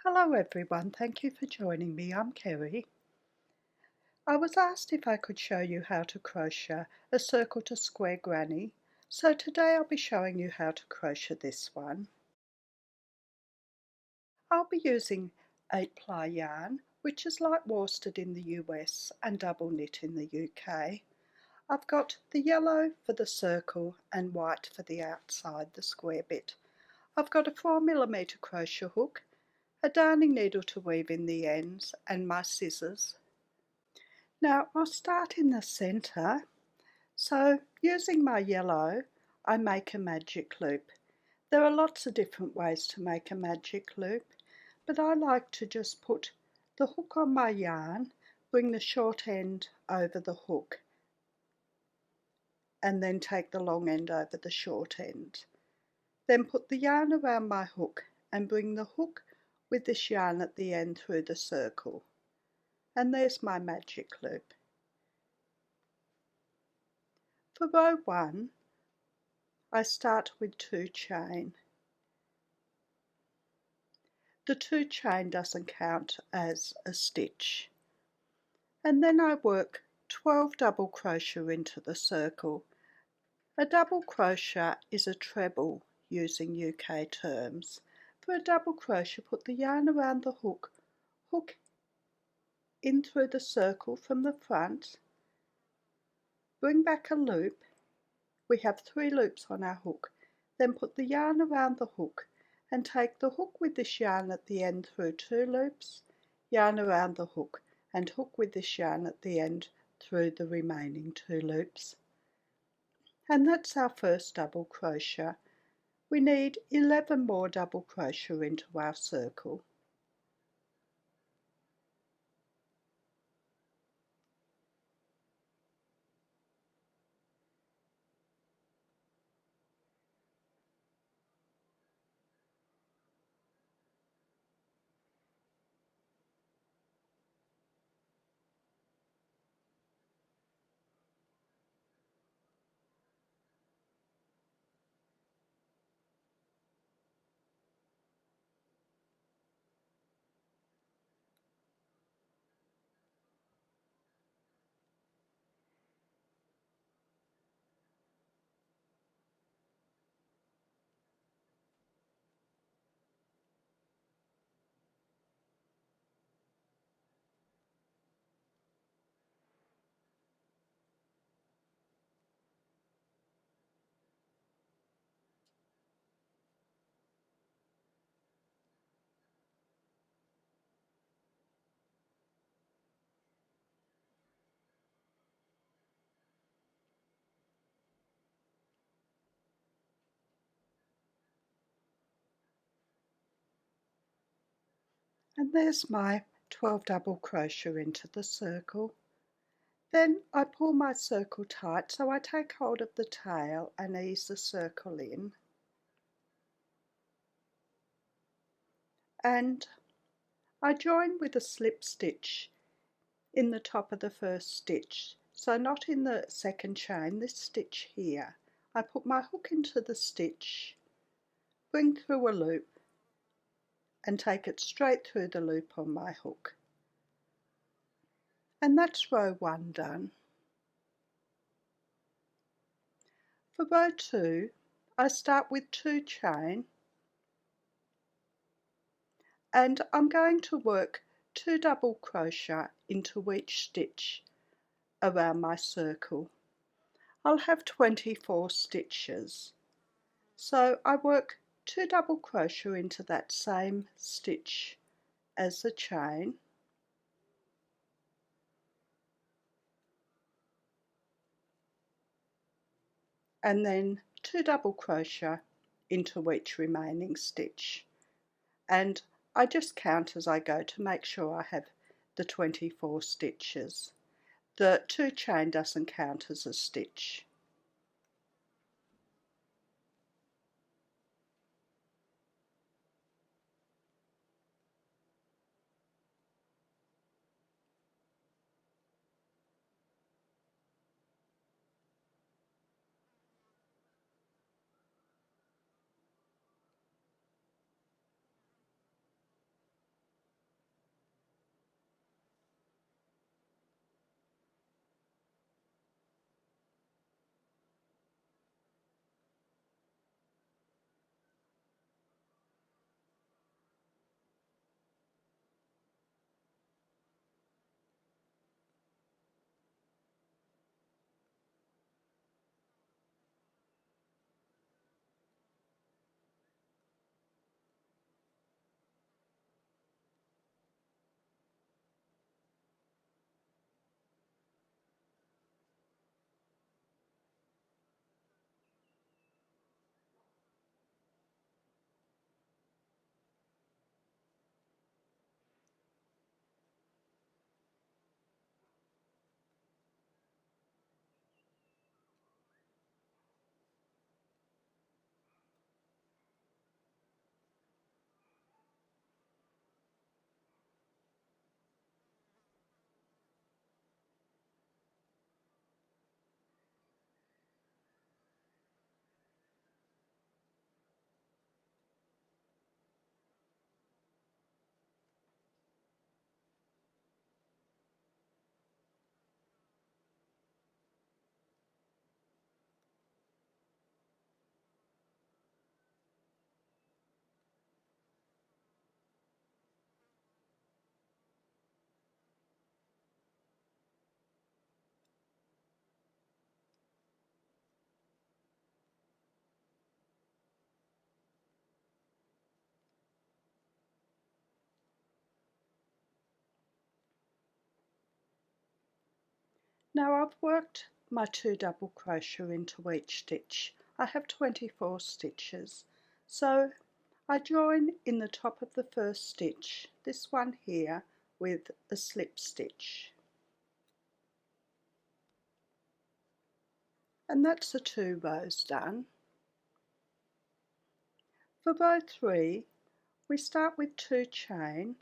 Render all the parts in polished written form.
Hello everyone, thank you for joining me. I'm Kerry. I was asked if I could show you how to crochet a circle to square granny, so today I'll be showing you how to crochet this one. I'll be using 8-ply yarn, which is light worsted in the US and double knit in the UK. I've got the yellow for the circle and white for the outside, the square bit. I've got a 4mm crochet hook, a darning needle to weave in the ends, and my scissors. Now I'll start in the centre, so using my yellow I make a magic loop. There are lots of different ways to make a magic loop, but I like to just put the hook on my yarn, bring the short end over the hook and then take the long end over the short end. Then put the yarn around my hook and bring the hook with this yarn at the end through the circle. And there's my magic loop. For row 1, I start with 2 chain. The 2 chain doesn't count as a stitch. And then I work 12 double crochet into the circle. A double crochet is a treble using UK terms. For a double crochet, put the yarn around the hook, hook in through the circle from the front, bring back a loop. We have 3 loops on our hook, then put the yarn around the hook and take the hook with this yarn at the end through 2 loops, yarn around the hook and hook with this yarn at the end through the remaining 2 loops. And that's our first double crochet. We need 11 more double crochet into our circle. And there's my 12 double crochet into the circle. Then I pull my circle tight, so I take hold of the tail and ease the circle in. And I join with a slip stitch in the top of the first stitch, so not in the second chain, this stitch here. I put my hook into the stitch, bring through a loop and take it straight through the loop on my hook. And that's row 1 done. For row 2, I start with 2 chain and I'm going to work 2 double crochet into each stitch around my circle. I'll have 24 stitches, so I work 2 double crochet into that same stitch as the chain, and then 2 double crochet into each remaining stitch, and I just count as I go to make sure I have the 24 stitches. The 2 chain doesn't count as a stitch. Now I've worked my 2 double crochet into each stitch. I have 24 stitches, so I join in the top of the first stitch, this one here, with a slip stitch, and that's the 2 rows done. For row 3 we start with 2 chain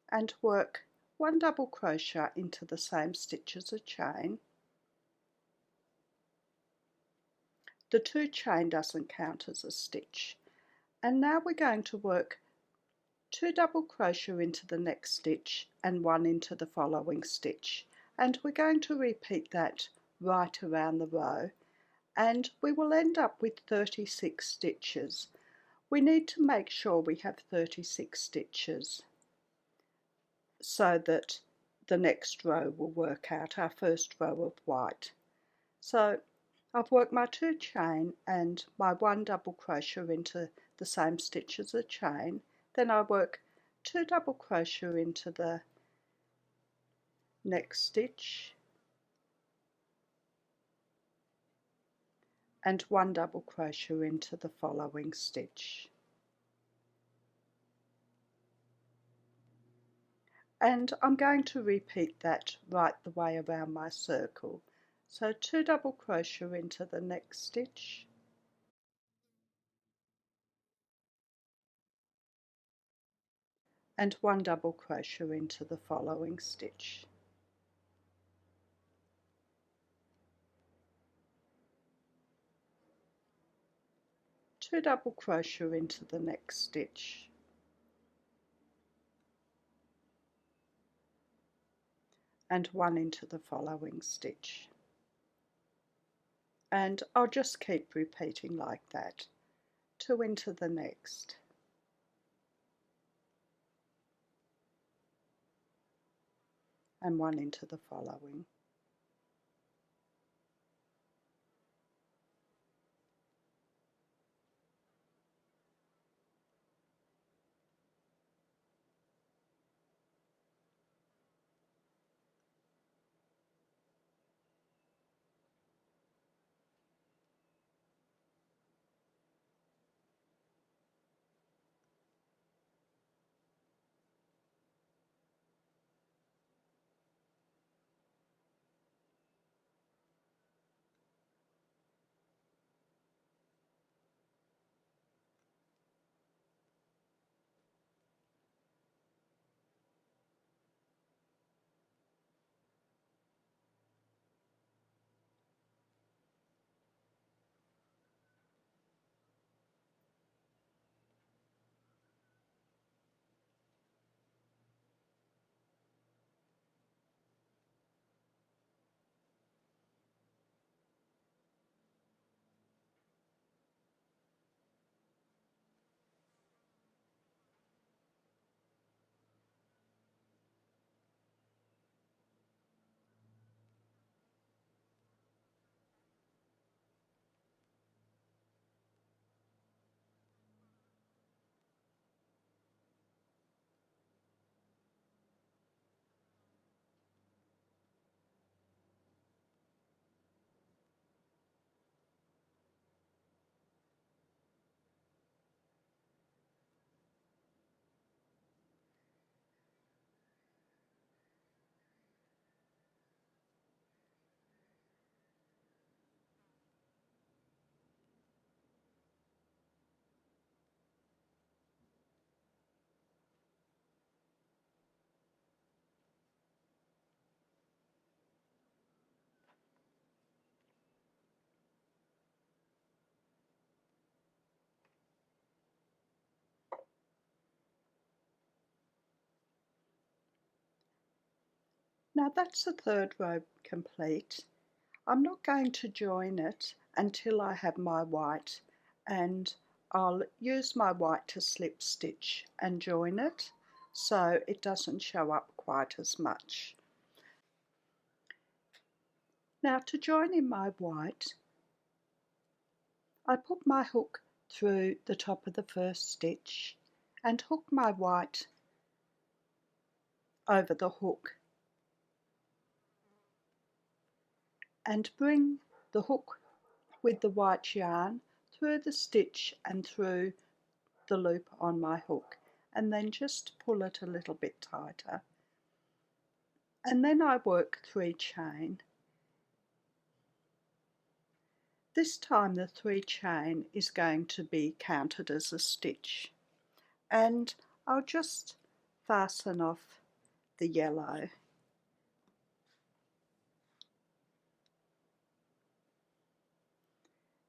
and work 1 double crochet into the same stitch as a chain. The 2 chain doesn't count as a stitch. And now we're going to work 2 double crochet into the next stitch and 1 into the following stitch, and we're going to repeat that right around the row, and we will end up with 36 stitches. We need to make sure we have 36 stitches so that the next row will work out, our first row of white. So I've worked my 2 chain and my 1 double crochet into the same stitch as a chain, then I work 2 double crochet into the next stitch and 1 double crochet into the following stitch. And I'm going to repeat that right the way around my circle. So 2 double crochet into the next stitch and 1 double crochet into the following stitch. Two double crochet into the next stitch and 1 into the following stitch. And I'll just keep repeating like that. 2 into the next and 1 into the following. Now that's the third row complete. I'm not going to join it until I have my white, and I'll use my white to slip stitch and join it so it doesn't show up quite as much. Now to join in my white, I put my hook through the top of the first stitch and hook my white over the hook and bring the hook with the white yarn through the stitch and through the loop on my hook, and then just pull it a little bit tighter. And then I work 3 chain. This time the 3 chain is going to be counted as a stitch, and I'll just fasten off the yellow.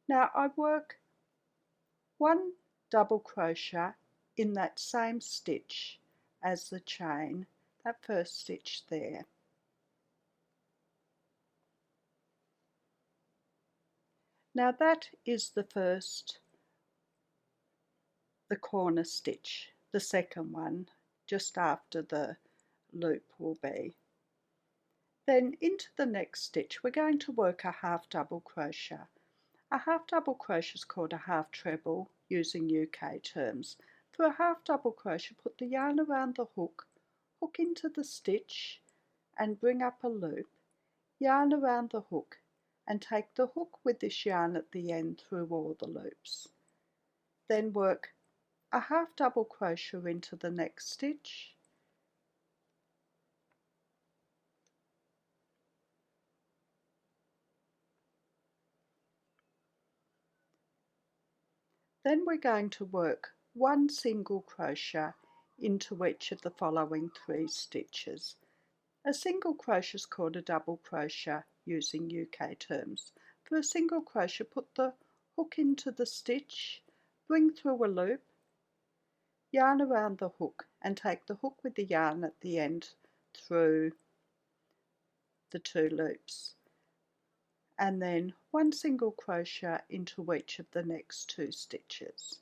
Now I work 1 double crochet in that same stitch as the chain, that first stitch there. Now that is the corner stitch, the second one, just after the loop will be. Then into the next stitch we're going to work a half double crochet. A half double crochet is called a half treble using UK terms. For a half double crochet, put the yarn around the hook, hook into the stitch and bring up a loop, yarn around the hook and take the hook with this yarn at the end through all the loops. Then work a half double crochet into the next stitch, then we're going to work 1 single crochet into each of the following 3 stitches. A single crochet is called a double crochet using UK terms. For a single crochet, put the hook into the stitch, bring through a loop, yarn around the hook and take the hook with the yarn at the end through the 2 loops, and then 1 single crochet into each of the next 2 stitches.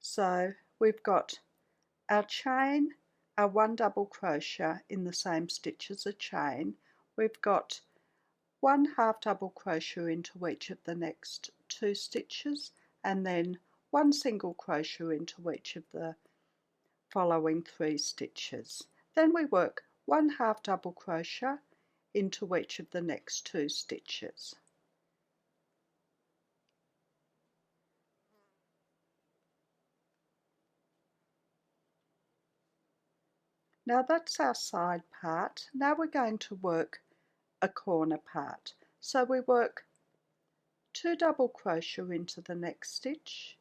So we've got our chain, our 1 double crochet in the same stitch as a chain. We've got 1 half double crochet into each of the next 2 stitches, and then 1 single crochet into each of the following 3 stitches. Then we work 1 half double crochet into each of the next 2 stitches. Now that's our side part. Now we're going to work a corner part. So we work 2 double crochet into the next stitch,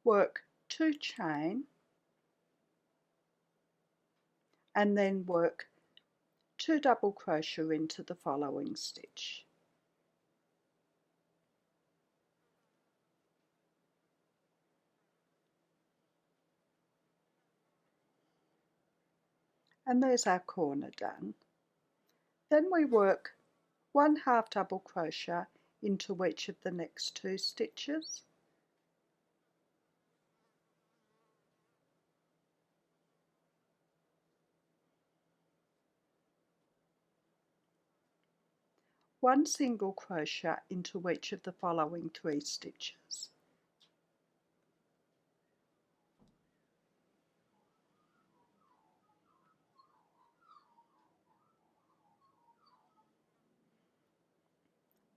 work 2 chain, and then work 2 double crochet into the following stitch. And there's our corner done. Then we work 1 half double crochet into each of the next 2 stitches, one single crochet into each of the following 3 stitches.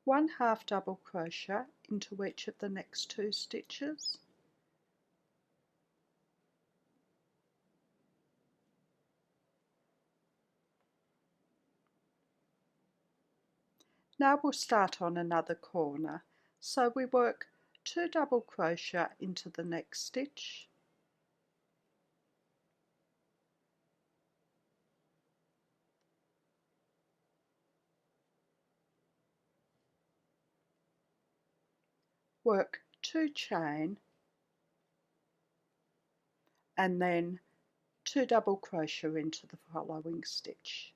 One half double crochet into each of the next 2 stitches, now we'll start on another corner. So we work 2 double crochet into the next stitch, work 2 chain, and then 2 double crochet into the following stitch.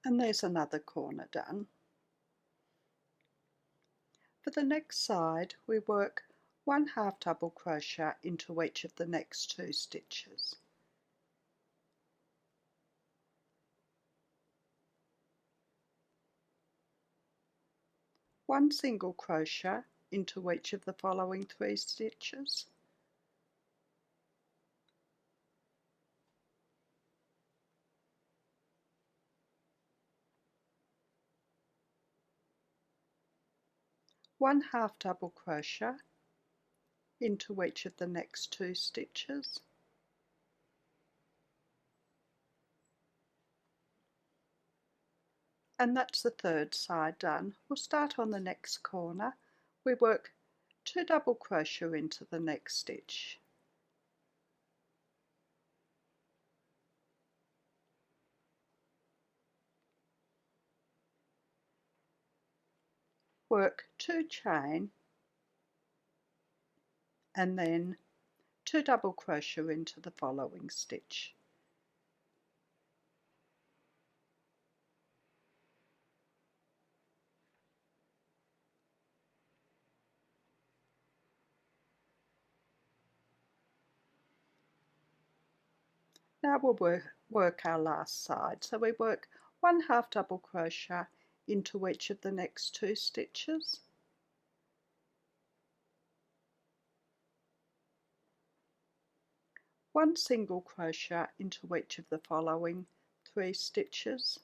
And there's another corner done. For the next side we work 1 half double crochet into each of the next 2 stitches. One single crochet into each of the following 3 stitches. One half double crochet into each of the next 2 stitches. And that's the third side done. We'll start on the next corner. We work 2 double crochet into the next stitch. Work 2 chain and then 2 double crochet into the following stitch. Now we'll work our last side. So we work 1 half double crochet into each of the next 2 stitches. One single crochet into each of the following 3 stitches.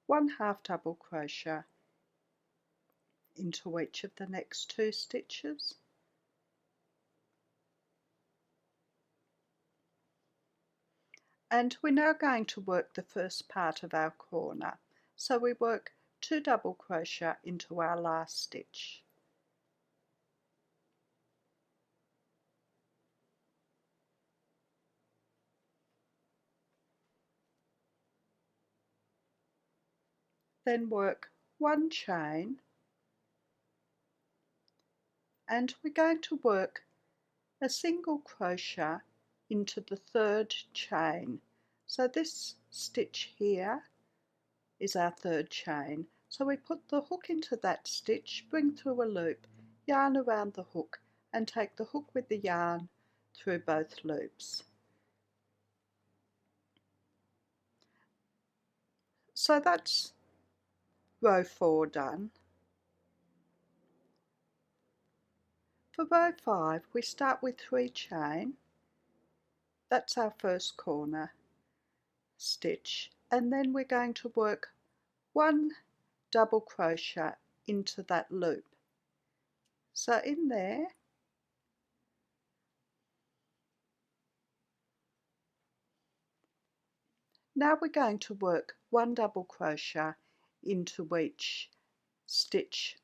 One half double crochet into each of the next 2 stitches. And we're now going to work the first part of our corner. So we work 2 double crochet into our last stitch. Then work 1 chain, and we're going to work a single crochet into the 3rd chain. So this stitch here is our 3rd chain. So we put the hook into that stitch, bring through a loop, yarn around the hook, and take the hook with the yarn through both loops. So that's row 4 done. For row 5 we start with 3 chain. That's our first corner stitch, and then we're going to work 1 double crochet into that loop. So in there, now we're going to work 1 double crochet into each stitch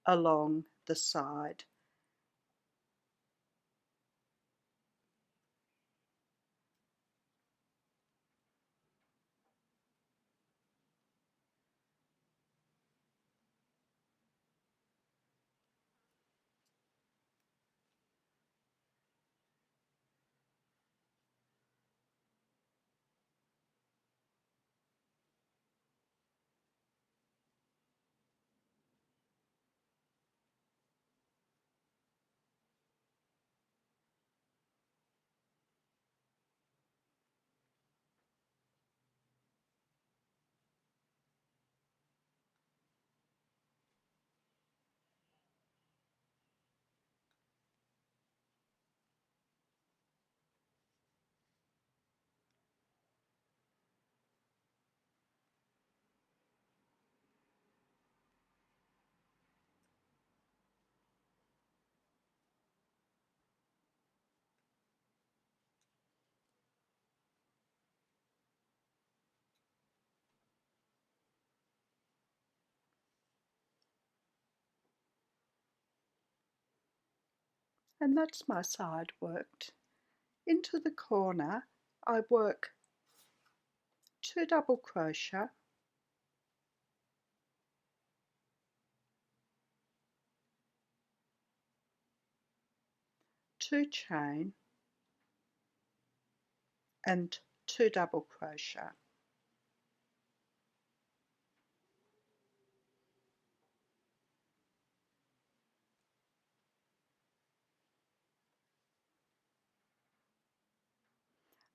along the side. And that's my side worked. Into the corner I work 2 double crochet, 2 chain and 2 double crochet.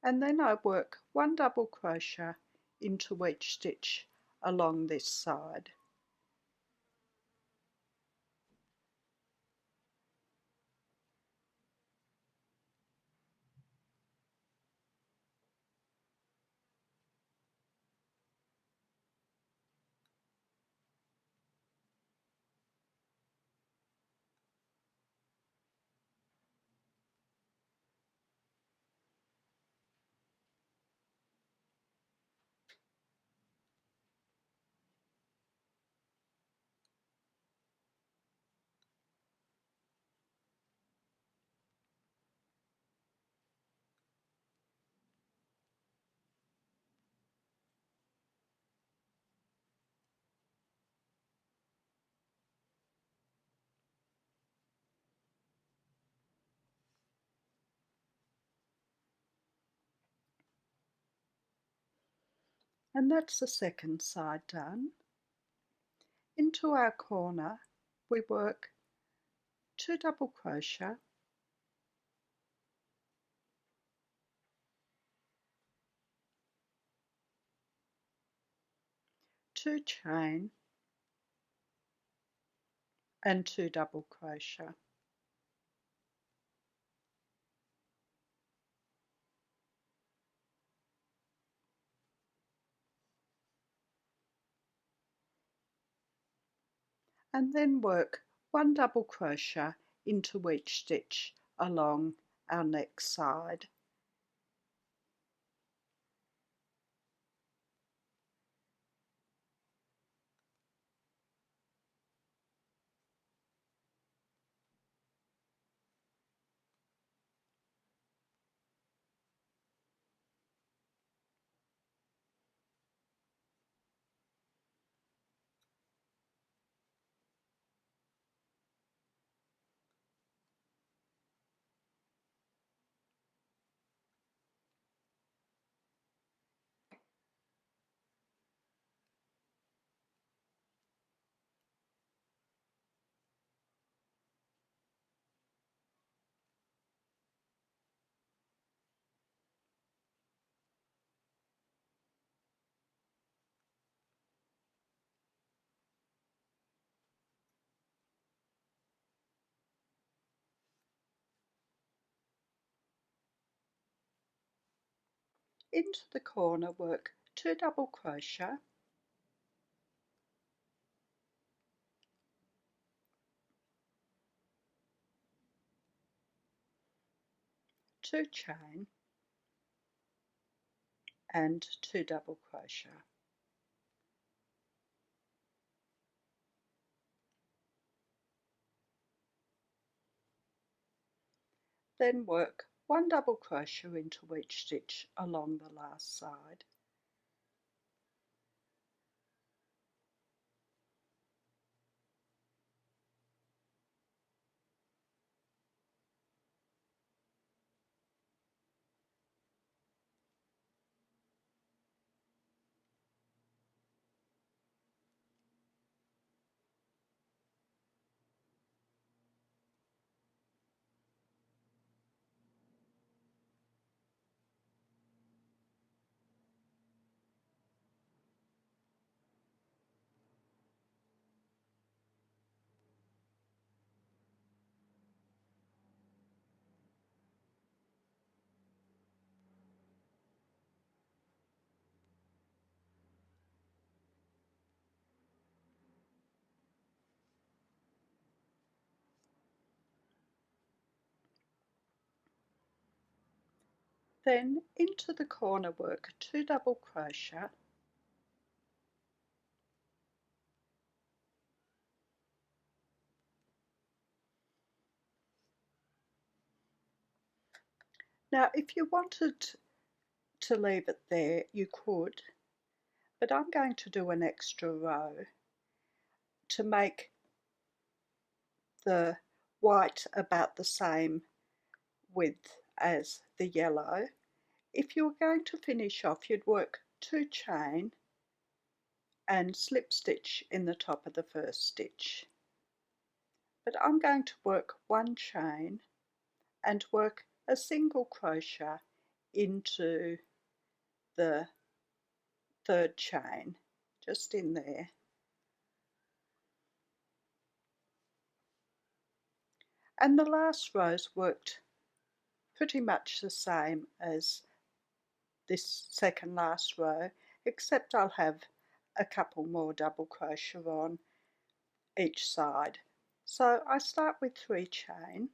and then I work 1 double crochet into each stitch along this side. And that's the second side done. Into our corner we work 2 double crochet, 2 chain and 2 double crochet. And then work 1 double crochet into each stitch along our next side. Into the corner work 2 double crochet, 2 chain and 2 double crochet. Then work 1 double crochet into each stitch along the last side. Then into the corner work 2 double crochet, now if you wanted to leave it there you could, but I'm going to do an extra row to make the white about the same width as the yellow. If you were going to finish off you'd work 2 chain and slip stitch in the top of the first stitch, but I'm going to work 1 chain and work a single crochet into the third chain, just in there. And the last row's worked pretty much the same as this second last row, except I'll have a couple more double crochet on each side. So I start with 3 chain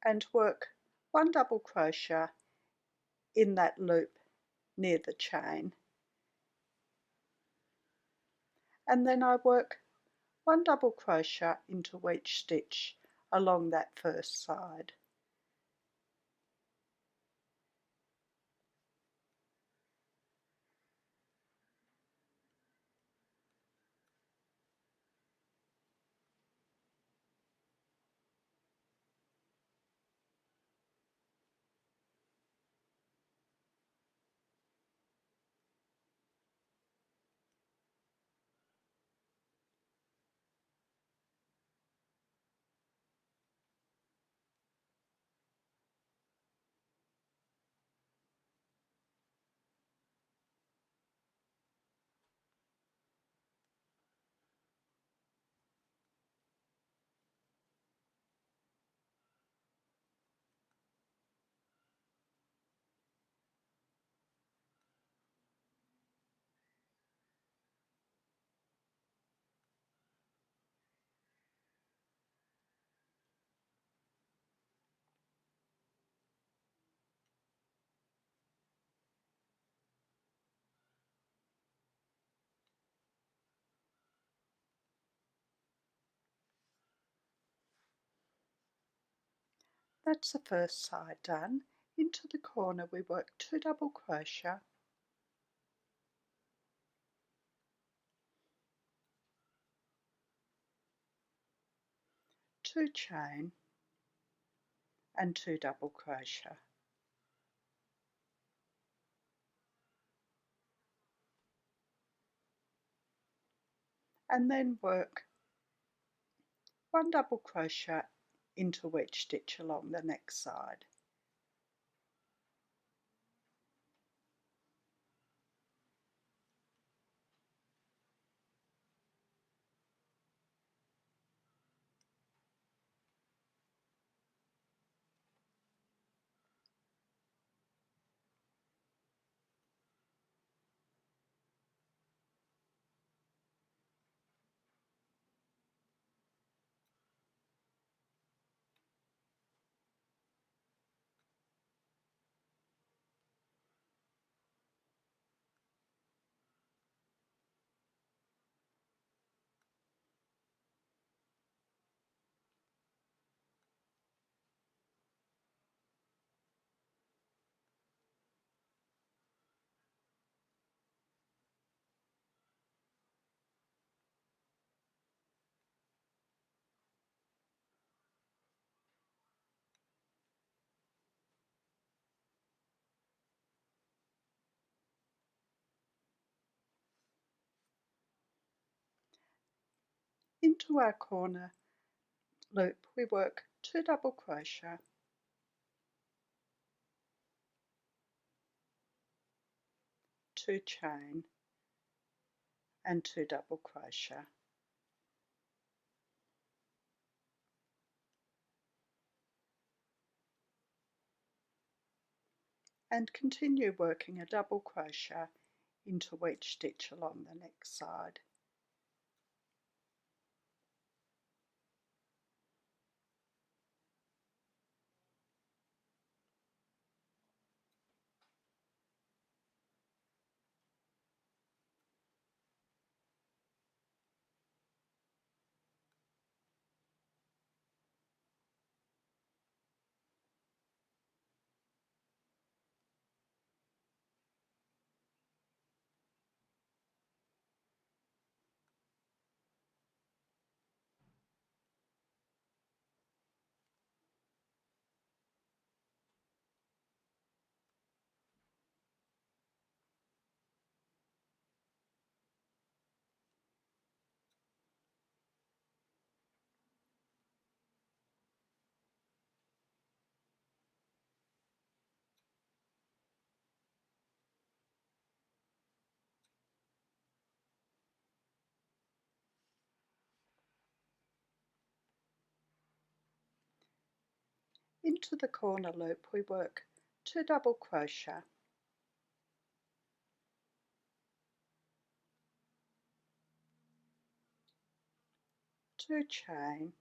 and work 1 double crochet in that loop near the chain, and then I work 1 double crochet into each stitch along that first side. That's the first side done. Into the corner we work 2 double crochet, 2 chain and 2 double crochet, and then work 1 double crochet into each stitch along the next side. Into our corner loop we work 2 double crochet, 2 chain and 2 double crochet, and continue working a double crochet into each stitch along the next side. Into the corner loop we work 2 double crochet, 2 chain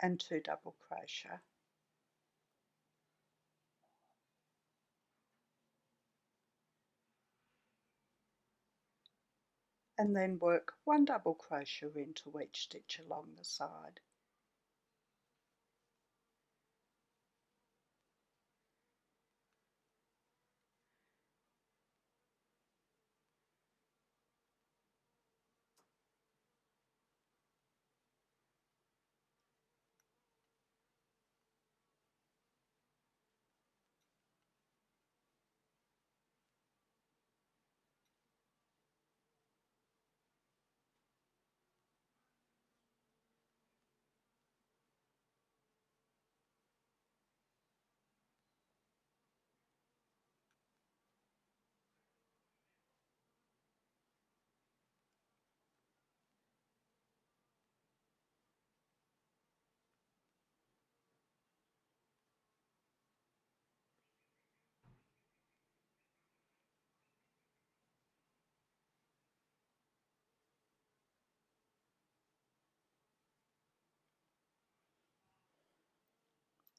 and 2 double crochet, and then work 1 double crochet into each stitch along the side.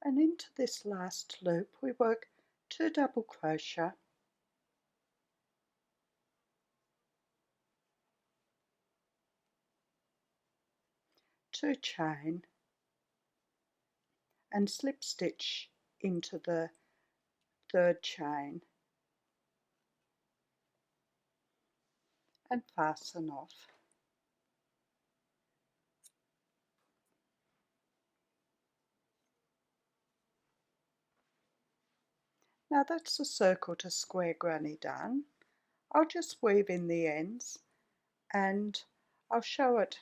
And into this last loop we work 2 double crochet, 2 chain and slip stitch into the 3rd chain and fasten off. Now that's the circle to square granny done. I'll just weave in the ends and I'll show it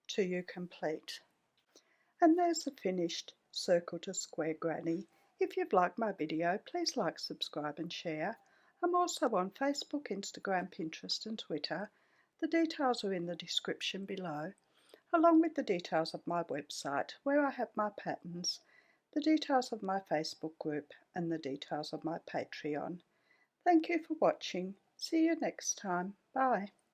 to you complete. And there's the finished circle to square granny. If you've liked my video, please like, subscribe and share. I'm also on Facebook, Instagram, Pinterest and Twitter. The details are in the description below, along with the details of my website where I have my patterns, the details of my Facebook group and the details of my Patreon. Thank you for watching. See you next time. Bye.